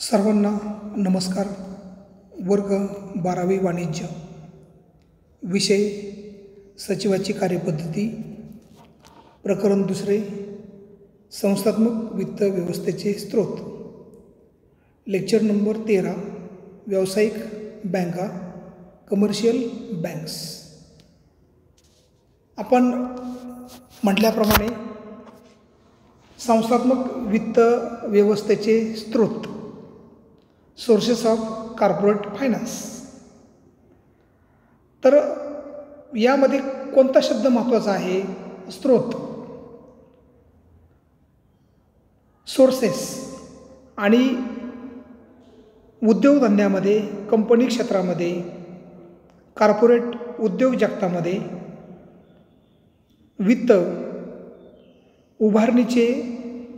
सर्वांना नमस्कार. वर्ग 12वी वाणिज्य, विषय सचिवाची कार्यपद्धती, प्रकरण 2, संस्थात्मक वित्त व्यवस्थेचे स्रोत, लेक्चर नंबर 13, व्यावसायिक बँका, कमर्शियल बँक्स. आपण म्हटल्याप्रमाणे संस्थात्मक वित्त व्यवस्थेचे स्रोत, सोर्सेस ऑफ कॉर्पोरेट फायनान्स. तर यामध्ये कोणता शब्द महत्त्वाचा आहे? स्रोत, सोर्सेस. आणि उद्योगधंद्यामध्ये, कंपनी क्षेत्रामध्ये, कॉर्पोरेट उद्योग जगतामध्ये वित्त उभारणीचे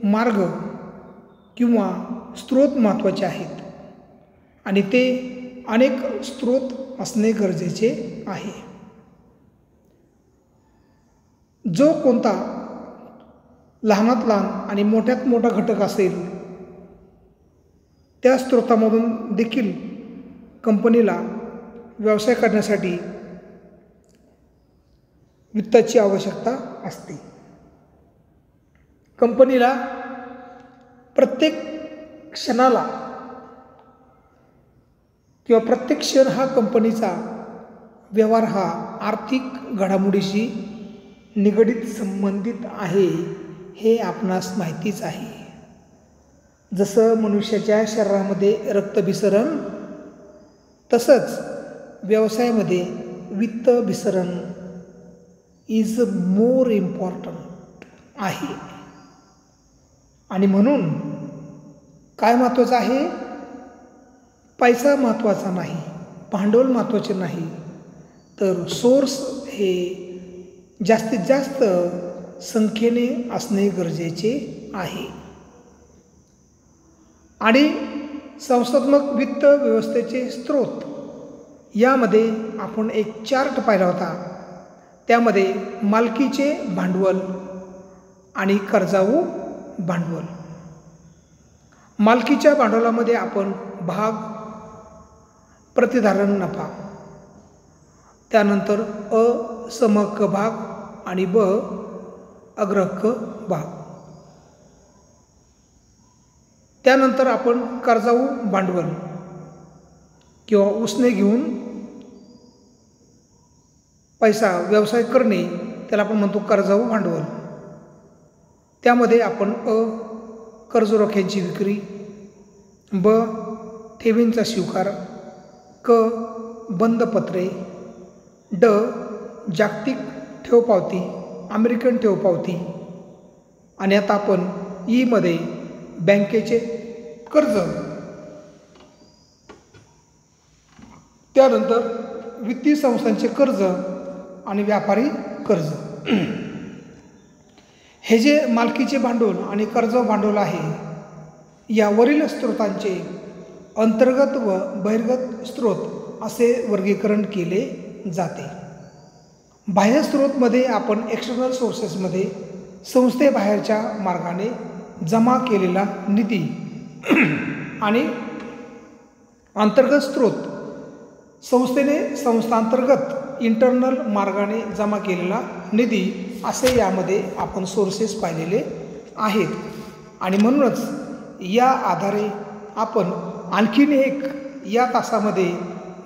मार्ग किंवा स्रोत महत्त्वाचे आहेत आणि ते अनेक स्रोत असणे गरजेचे आहे. जो कोणता लहानात लहान आणि मोठ्यात मोठा घटक असेल त्या स्रोतामधून देखील कंपनीला व्यवसाय करण्यासाठी वित्ताची आवश्यकता असते. कंपनीला प्रत्येक क्षणाला किंवा प्रत्येक क्षण हा कंपनीचा व्यवहार हा आर्थिक घडामोडीशी निगडीत संबंधित आहे, हे आपणास माहितीच आहे. जसं मनुष्याच्या शरीरामध्ये रक्तभिसरण, तसंच व्यवसायामध्ये वित्तभिसरण इज मोर इम्पॉर्टंट आहे. आणि म्हणून काय महत्त्वाचं आहे? पैसा महत्त्वाचा नाही, भांडवल महत्त्वाचे नाही, तर सोर्स हे जास्तीत जास्त संख्येने असणे गरजेचे आहे. आणि संस्थात्मक वित्त व्यवस्थेचे स्रोत यामध्ये आपण एक चार्ट पाहिला होता. त्यामध्ये मालकीचे भांडवल आणि कर्जाऊ भांडवल. मालकीच्या भांडवलामध्ये आपण भाग, प्रतिधारण नफा, त्यानंतर अ समहक्क भाग आणि ब अग्रहक्क भाग. त्यानंतर आपण कर्जाऊ भांडवल किंवा उसने घेऊन पैसा व्यवसाय करणे, त्याला आपण म्हणतो कर्जाऊ भांडवल. त्यामध्ये आपण अ कर्ज रोख्यांची विक्री, ब ठेवींचा स्वीकार, क बंद पत्रे, ड जागतिक ठेव पावती, अमेरिकन ठेव पावती, आणि आता आपण ई मध्ये बँकेचे कर्ज, त्यानंतर वित्तीय संस्थांचे कर्ज आणि व्यापारी कर्ज. हे जे मालकीचे भांडवल आणि कर्ज भांडवल आहे, यावरील स्रोतांचे अंतर्गत व बहिर्गत स्रोत असे वर्गीकरण केले जाते. बाह्य स्रोतमध्ये आपण एक्सटर्नल सोर्सेसमध्ये संस्थेबाहेरच्या मार्गाने जमा केलेला निधी आणि अंतर्गत स्रोत संस्थेने संस्थांतर्गत इंटरनल मार्गाने जमा केलेला निधी, असे यामध्ये आपण सोर्सेस पाहिलेले आहेत. आणि म्हणूनच या आधारे आपण आणखीन एक या तासामध्ये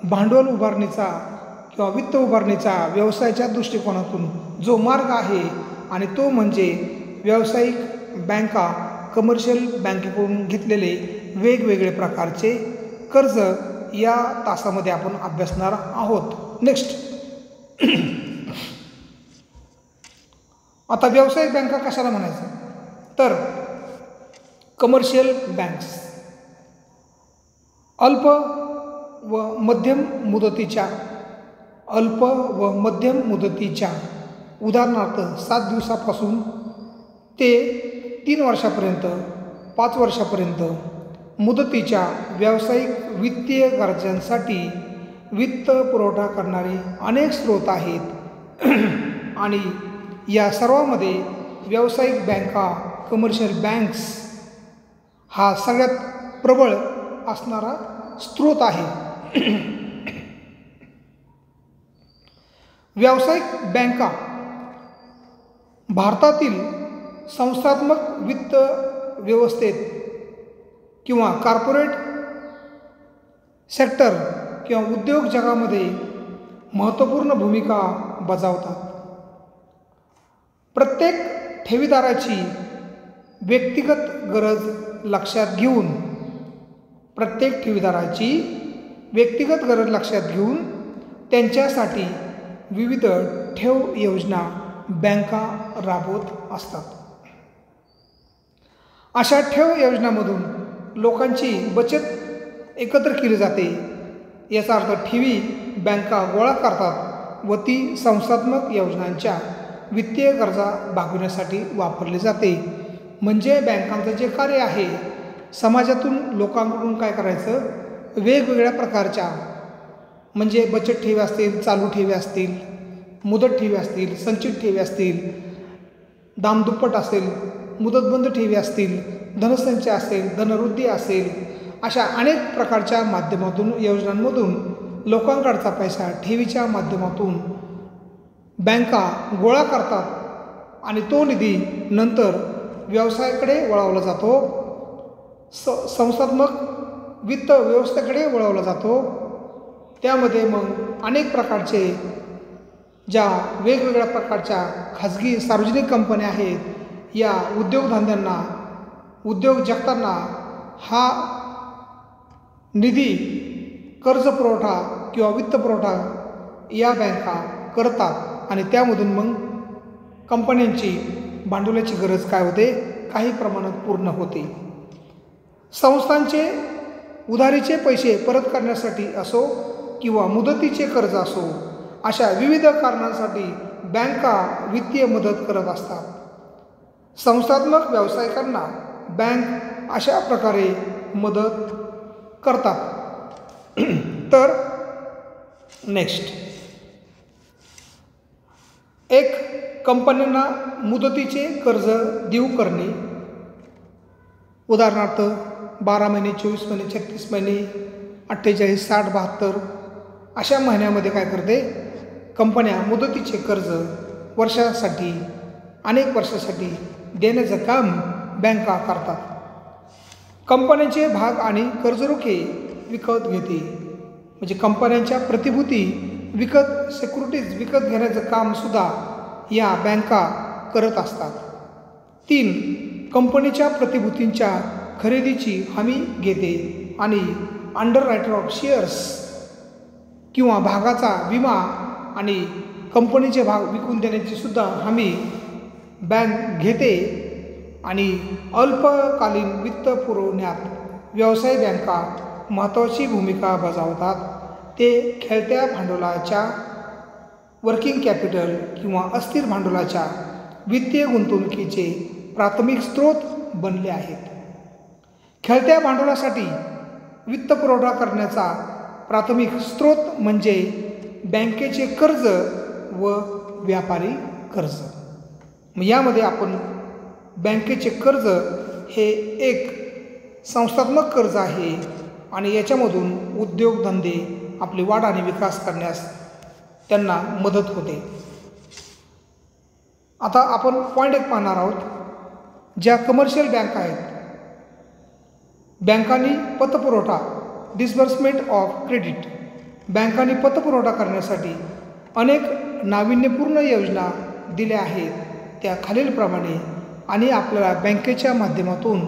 भांडवल उभारणीचा किंवा वित्त उभारणीचा व्यवसायाच्या दृष्टिकोनातून जो मार्ग आहे, आणि तो म्हणजे व्यावसायिक बँका, कमर्शियल बँकेकडून घेतलेले वेगवेगळे प्रकारचे कर्ज, या तासामध्ये आपण अभ्यासणार आहोत. नेक्स्ट, आता व्यावसायिक बँका कशाला म्हणायचं? तर कमर्शियल बँक्स अल्प व मध्यम मुदतीच्या उदाहरणार्थ 7 दिवसापासून ते 3 वर्षापर्यंत, 5 वर्षापर्यंत मुदतीच्या व्यावसायिक वित्तीय गरजांसाठी वित्त पुरवठा करणारे अनेक स्रोत आहेत. आणि या सर्वांमध्ये व्यावसायिक बँका, कमर्शियल बँक्स हा सगळ्यात प्रबळ असणारा स्रोत आहे. व्यावसायिक बँका भारतातील संस्थात्मक वित्त व्यवस्थेत किंवा कॉर्पोरेट सेक्टर किंवा उद्योग जगामध्ये महत्त्वपूर्ण भूमिका बजावतात. प्रत्येक ठेवीदाराची व्यक्तिगत गरज लक्षात घेऊन त्यांच्यासाठी विविध ठेव योजना बँका राबवत असतात. अशा ठेव योजनांमधून लोकांची बचत एकत्र केली जाते. याचा अर्थ ठेवी बँका गोळा करतात व ती संस्थात्मक योजनांच्या वित्तीय गरजा भागविण्यासाठी वापरली जाते. म्हणजे बँकांचं जे कार्य आहे, समाजातून लोकांकडून काय करायचं, वेगवेगळ्या प्रकारच्या म्हणजे बचत ठेवी असतील, चालू ठेवी असतील, मुदत ठेवी असतील, संचित ठेवी असतील, दामदुप्पट असेल, मुदतबंद ठेवी असतील, धनसंचय असेल, धनवृद्धी असेल, अशा अनेक प्रकारच्या माध्यमातून योजनांमधून लोकांकडचा पैसा ठेवीच्या माध्यमातून बँका गोळा करतात आणि तो निधी नंतर व्यवसायाकडे वळवला जातो, संस्थात्मक वित्त व्यवस्थेकडे वळवला जातो. त्यामध्ये मग अनेक प्रकारचे ज्या वेगवेगळ्या प्रकारच्या खाजगी सार्वजनिक कंपन्या आहेत, या उद्योगधंद्यांना, उद्योग जगताना हा निधी कर्ज पुरवठा किंवा वित्त पुरवठा या बँका करतात आणि त्यामधून मग कंपन्यांची भांडवलाची गरज काय होते, काही प्रमाणात पूर्ण होते. संस्थांचे उधारीचे पैसे परत करण्यासाठी असो किंवा मुदतीचे कर्ज असो, अशा विविध कारणांसाठी बँका वित्तीय मदत करत असतात. संस्थात्मक व्यावसायिकांना बँक अशा प्रकारे मदत करतात. तर नेक्स्ट, एक कंपन्यांना मुदतीचे कर्ज देऊ करणे. उदाहरणार्थ 12 महिने, 24 महिने, 36 महिने, 48, 60, 72 अशा महिन्यामध्ये काय करते, कंपन्या मुदतीचे कर्ज वर्षासाठी, अनेक वर्षासाठी देण्याचं काम बँका करतात. कंपन्यांचे भाग आणि कर्जरोखे विकत घेते. म्हणजे कंपन्यांच्या प्रतिभूती विकत, सिक्युरिटीज विकत घेण्याचं कामसुद्धा या बँका करत असतात. 3, कंपनीच्या प्रतिभूतींच्या खरेदीची हमी घेते आणि अंडररायटर ऑफ शेअर्स किंवा भागाचा विमा आणि कंपनीचे भाग विकून देण्याची सुद्धा हमी बँक घेते. आणि अल्पकालीन वित्त पुरवण्यात व्यवसाय बँका महत्त्वाची भूमिका बजावतात. ते खेळत्या भांडवलाच्या, वर्किंग कॅपिटल किंवा अस्थिर भांडवलाच्या वित्तीय गुंतवणुकीचे प्राथमिक स्रोत बनले आहेत. खेळत्या भांडवलासाठी वित्त पुरवठा करण्याचा प्राथमिक स्रोत म्हणजे बँकेचे कर्ज व व्यापारी कर्ज. यामध्ये आपण बँकेचे कर्ज हे एक संस्थात्मक कर्ज आहे आणि याच्यामधून उद्योगधंदे आपली वाढ आणि विकास करण्यास त्यांना मदत होते. आता आपण पॉईंट 1 पाहणार आहोत. ज्या कमर्शियल बँका आहेत, बँकांनी पतपुरवठा, डिस्बर्समेंट ऑफ क्रेडिट, बँकांनी पतपुरवठा करण्यासाठी अनेक नाविन्यपूर्ण योजना दिल्या आहेत. त्या खालीलप्रमाणे आणि आपल्याला बँकेच्या माध्यमातून,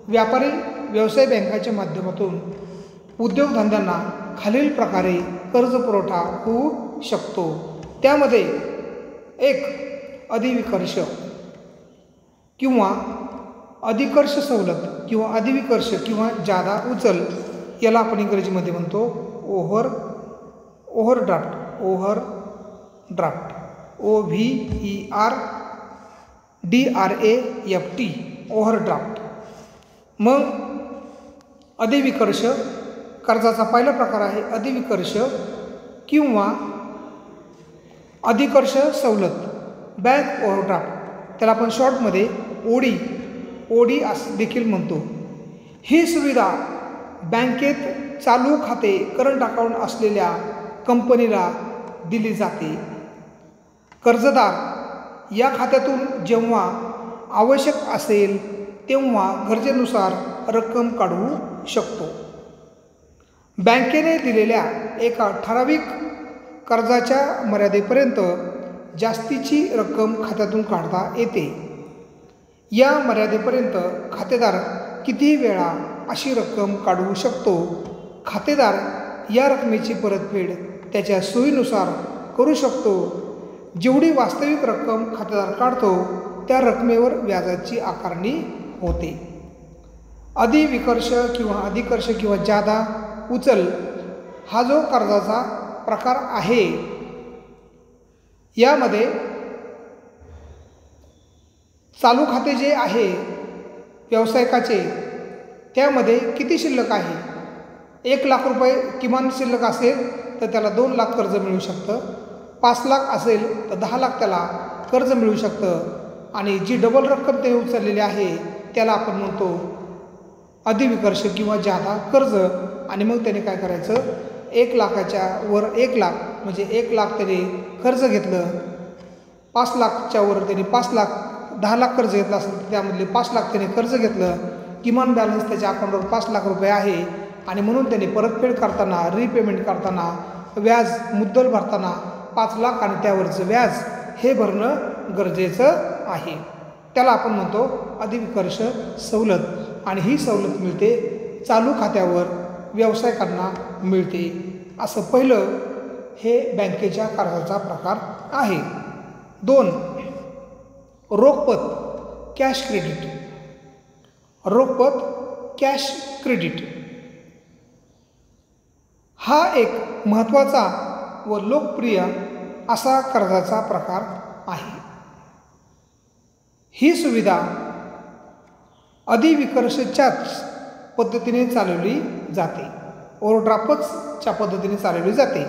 व्यापारी व्यवसाय बँकाच्या माध्यमातून उद्योगधंद्यांना खालील प्रकारे कर्ज पुरवठा होऊ शकतो. त्यामध्ये 1, अधिविकर्ष किंवा अधिकर्ष सवलत किंवा अधिविकर्ष किंवा जादा उचल, याला आपण इंग्रजीमध्ये म्हणतो ओव्हरड्राफ्ट, OVERDRAFT, ओव्हरड्राफ्ट. मग अधिविकर्ष कर्जाचा पहिला प्रकार आहे अधिविकर्ष किंवा अधिकर्ष सवलत, बँक ओव्हरड्राफ्ट, त्याला आपण शॉर्टमध्ये ओडी असं देखील म्हणतो. ही सुविधा बँकेत चालू खाते करंट अकाउंट असलेल्या कंपनीला दिली जाते. कर्जदार या खात्यातून जेव्हा आवश्यक असेल तेव्हा गरजेनुसार रक्कम काढू शकतो. बँकेने दिलेल्या एका ठराविक कर्जाच्या मर्यादेपर्यंत जास्तीची रक्कम खात्यातून काढता येते. या मर्यादेपर्यंत खातेदार किती वेळा अशी रक्कम काढू शकतो. खातेदार या रकमेची परतफेड त्याच्या सोयीनुसार करू शकतो. जेवढी वास्तविक रक्कम खातेदार काढतो त्या रकमेवर व्याजाची आकारणी होते. अधिविकर्ष किंवा अधिकर्ष किंवा जादा उचल हा जो कर्जाचा प्रकार आहे, यामध्ये चालू खाते जे आहे व्यावसायिकाचे, त्यामध्ये किती शिल्लक आहे. 1 लाख रुपये किमान शिल्लक असेल तर त्याला 2 लाख कर्ज मिळू शकतं. 5 लाख असेल तर 10 लाख त्याला कर्ज मिळू शकतं. आणि जी डबल रक्कम ते उचललेली आहे त्याला आपण म्हणतो अधिविकर्ष किंवा जादा कर्ज. आणि मग त्याने काय करायचं, 1 लाखाच्या वर 1 लाख म्हणजे 1 लाख त्याने कर्ज घेतलं. 5 लाखच्या वर त्याने 5 लाख 10 लाख कर्ज घेतलं असेल तर त्यामधले 5 लाख त्याने कर्ज घेतलं. किमान बॅलन्स त्याच्या अकाउंटवर 5 लाख रुपये आहे. आणि म्हणून त्याने परतफेड करताना, रिपेमेंट करताना, व्याज मुद्दल भरताना 5 लाख आणि त्यावरचं व्याज हे भरणं गरजेचं आहे. त्याला आपण म्हणतो अधिविकर्ष सवलत. आणि ही सवलत मिळते चालू खात्यावर व्यावसायिकांना मिळते. असं पहिलं हे बँकेच्या कर्जाचा प्रकार आहे. 2 रोखपत कॅश क्रेडिट. रोखपत कॅश क्रेडिट हा एक महत्त्वाचा व लोकप्रिय असा कर्जाचा प्रकार आहे. ही सुविधा अधिविकर्षच्याच पद्धतीने चालवली जाते. ओव्हरड्राफ्टच्या पद्धतीने चालवली जाते.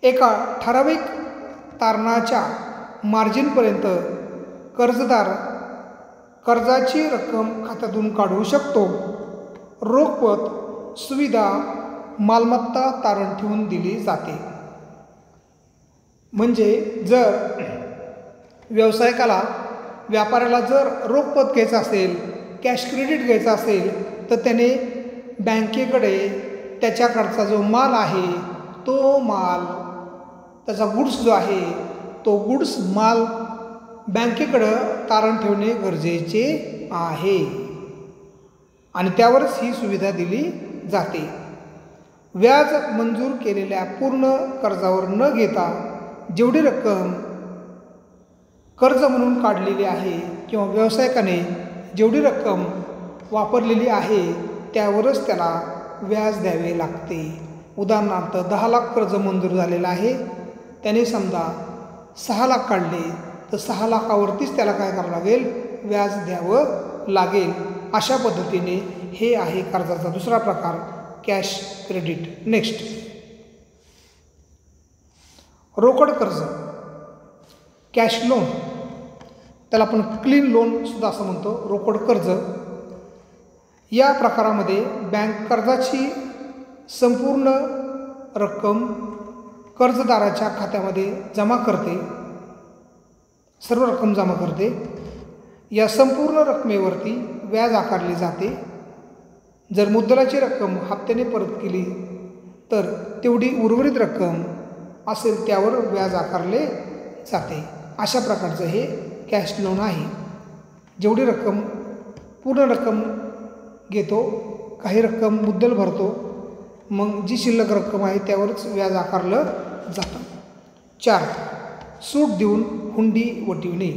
एका ठराविक तारणाच्या मार्जिनपर्यंत कर्जदार कर्जाची रक्कम खात्यातून काढू शकतो. रोखपत सुविधा मालमत्ता तारण ठेवून दिली जाते. म्हणजे जर व्यावसायिकाला, व्यापाऱ्याला जर रोखपत घ्यायचं असेल, कॅश क्रेडिट घ्यायचं असेल तर त्याने बँकेकडे त्याच्याकडचा जो माल आहे तो माल, त्याचा गुड्स जो आहे तो गुड्स माल बँकेकडं तारण ठेवणे गरजेचे आहे. आणि त्यावरच ही सुविधा दिली जाते. व्याज मंजूर केलेल्या पूर्ण कर्जावर न घेता जेवढी रक्कम कर्ज म्हणून काढलेली आहे किंवा व्यावसायिकाने जेवढी रक्कम वापरलेली आहे त्यावरच त्याला व्याज द्यावे लागते. उदाहरणार्थ 10 लाख कर्ज मंजूर झालेलं आहे, त्याने समजा 6 लाख काढले तर 6 लाखावरतीच त्याला काय करावं लागेल, व्याज द्यावं लागेल. अशा पद्धतीने हे आहे कर्जाचा दुसरा प्रकार कॅश क्रेडिट. नेक्स्ट रोकड कर्ज कॅश लोन, त्याला आपण क्लीन लोन सुद्धा असं म्हणतो. रोकड कर्ज या प्रकारामध्ये बँक कर्जाची संपूर्ण रक्कम कर्जदाराच्या खात्यामध्ये जमा करते, सर्व रक्कम जमा करते. या संपूर्ण रकमेवरती व्याज आकारले जाते. जर मुद्दलाची रक्कम हप्त्याने परत केली तर तेवढी उर्वरित रक्कम असेल त्यावर व्याज आकारले जाते. अशा प्रकारचं हे कॅश लोन आहे. जेवढी रक्कम पूर्ण रक्कम घेतो, काही रक्कम मुद्दल भरतो, मग जी शिल्लक रक्कम आहे त्यावरच व्याज आकारलं जातं. 4 सूट देऊन हुंडी वटविणे,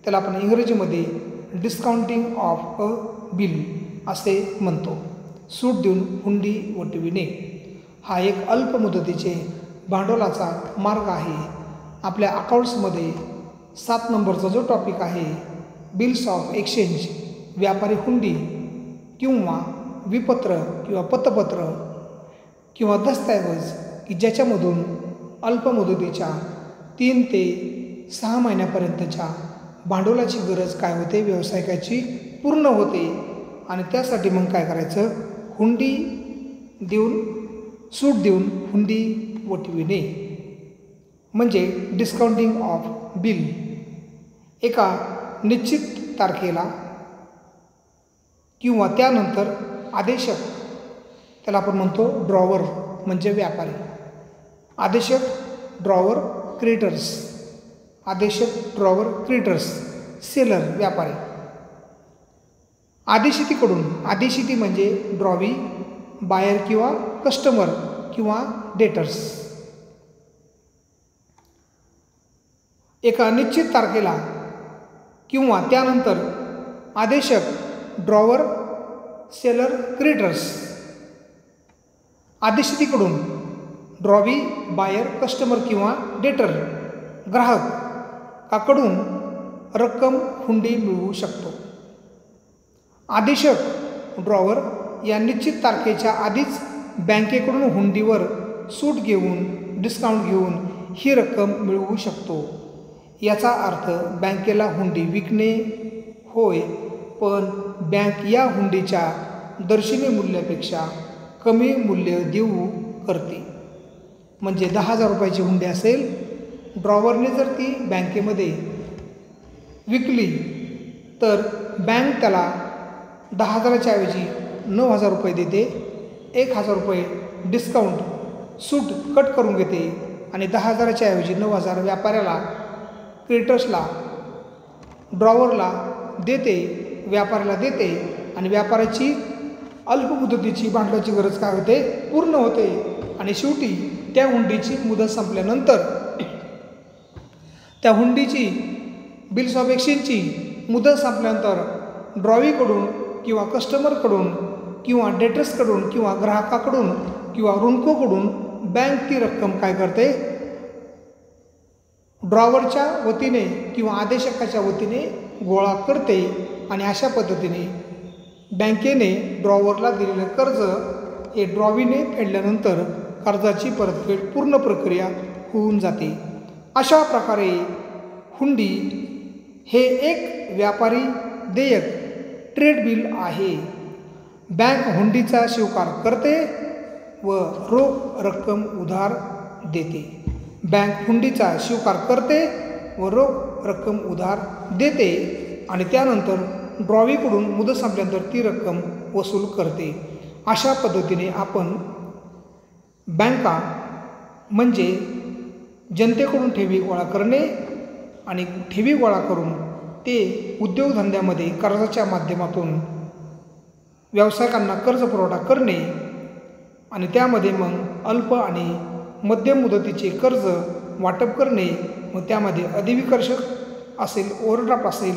त्याला आपण इंग्रजीमध्ये डिस्काउंटिंग ऑफ अ बिल असे म्हणतो. सूट देऊन हुंडी वटविणे हा एक अल्प मुदतीचे भांडवलाचा मार्ग आहे. आपल्या अकाउंट्समध्ये 7 नंबरचा जो टॉपिक आहे बिल्स ऑफ एक्सचेंज, व्यापारी हुंडी किंवा विपत्र किंवा पतपत्र किंवा दस्तऐवज की ज्याच्यामधून अल्प मुदतीच्या 3 ते 6 महिन्यापर्यंतच्या भांडवलाची गरज काय होते, व्यावसायिकाची पूर्ण होते. आणि त्यासाठी मग काय करायचं, हुंडी देऊन सूट देऊन हुंडी वटविणे म्हणजे डिस्काउंटिंग ऑफ बिल. एका निश्चित तारखेला किंवा त्यानंतर आदेशक, त्याला आपण म्हणतो ड्रॉवर म्हणजे व्यापारी, आदेशक ड्रॉवर क्रेडिटर्स, आदेशक ड्रॉवर क्रेडिटर्स, सेलर व्यापारी. आदेशितीकडून, आदेशिती म्हणजे ड्रॉवी, बायर किंवा कस्टमर किंवा डेटर्स. एका निश्चित तारखेला किंवा त्यानंतर आदेशक ड्रॉवर सेलर क्रेडिटर्स. आदेशितीकडून ड्रॉवी, बायर, कस्टमर किंवा डेटर ग्राहकाकडून रक्कम हुंडी मिळवू शकतो. आदेशक ड्रॉवर या निश्चित तारखेच्या आधीच बँकेकडून हुंडीवर सूट घेऊन, डिस्काउंट घेऊन ही रक्कम मिळवू शकतो. याचा अर्थ बँकेला हुंडी विकणे होय, पण बँक या हुंडीच्या दर्शनी मूल्यापेक्षा कमी मूल्य देऊ करते. म्हणजे 10,000 रुपयाची हुंडी असेल, ड्रॉवरने जर ती बँकेमध्ये विकली तर बँक त्याला 10,000च्या ऐवजी 9,000 रुपये देते. 1,000 रुपये डिस्काउंट सूट कट करून घेते आणि 10,000च्या ऐवजी 9,000 व्यापाऱ्याला, क्रेडिटर्सला, ड्रॉवरला देते, व्यापाऱ्याला देते आणि व्यापाऱ्याची अल्पमुदतीची भांडवलाची गरज काय होते, पूर्ण होते. आणि शेवटी त्या हुंडीची मुदत संपल्यानंतर, त्या हुंडीची बिल्स ऑफ एक्सचेंजची मुदत संपल्यानंतर ड्रॉवीकडून किंवा कस्टमरकडून किंवा डेटर्सकडून किंवा ग्राहकाकडून किंवा ऋणकोकडून बँक ती रक्कम काय करते, ड्रॉवरच्या वतीने किंवा आदेशकाच्या वतीने गोळा करते. आणि अशा पद्धतीने बँकेने ड्रॉवरला दिलेलं कर्ज हे ड्रॉवीने फेडल्यानंतर कर्जाची परतफेड पूर्ण प्रक्रिया होऊन जाते. अशा प्रकारे हुंडी हे एक व्यापारी देयक ट्रेड बिल आहे. बँक हुंडीचा स्वीकार करते व रोख रक्कम उधार देते. बँक हुंडीचा स्वीकार करते व रोख रक्कम उधार देते आणि त्यानंतर ड्रॉवीकडून मुदत संपल्यानंतर ती रक्कम वसूल करते. अशा पद्धतीने आपण बँका म्हणजे जनतेकडून ठेवी गोळा करणे आणि ठेवी गोळा करून ते उद्योगधंद्यामध्ये कर्जाच्या माध्यमातून व्यावसायिकांना कर्ज पुरवठा करणे आणि त्यामध्ये मग अल्प आणि मध्यम मुदतीचे कर्ज वाटप करणे. मग त्यामध्ये अधिविकर्षक असेल, ओव्हरड्राफ्ट असेल,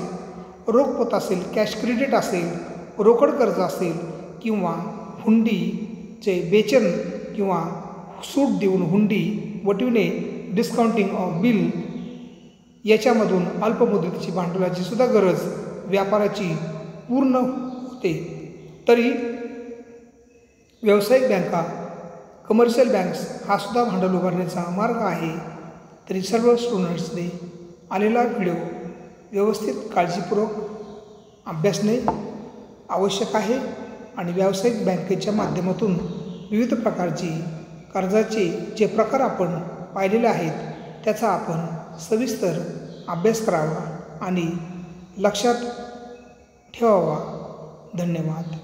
रोख असेल, कॅश क्रेडिट असेल, रोकड कर्ज असेल किंवा हुंडीचे वेचन किंवा सूट देऊन हुंडी वटविणे, डिस्काउंटिंग ऑफ बिल, याच्यामधून अल्पमुदतीची भांडवलाची सुद्धा गरज व्यापाराची पूर्ण होते. तरी व्यावसायिक बँका, कमर्शियल बँक्स हा सुद्धा भांडवल उभारण्याचा मार्ग आहे. तरी सर्व स्टुडंट्सने आलेला व्हिडिओ व्यवस्थित काळजीपूर्वक अभ्यासणे आवश्यक आहे आणि व्यावसायिक बँकेच्या माध्यमातून विविध प्रकारची कर्जाचे जे प्रकार आपण पाहिलेले आहेत त्याचा आपण सविस्तर अभ्यास करावा आणि लक्षात ठेवावा. धन्यवाद.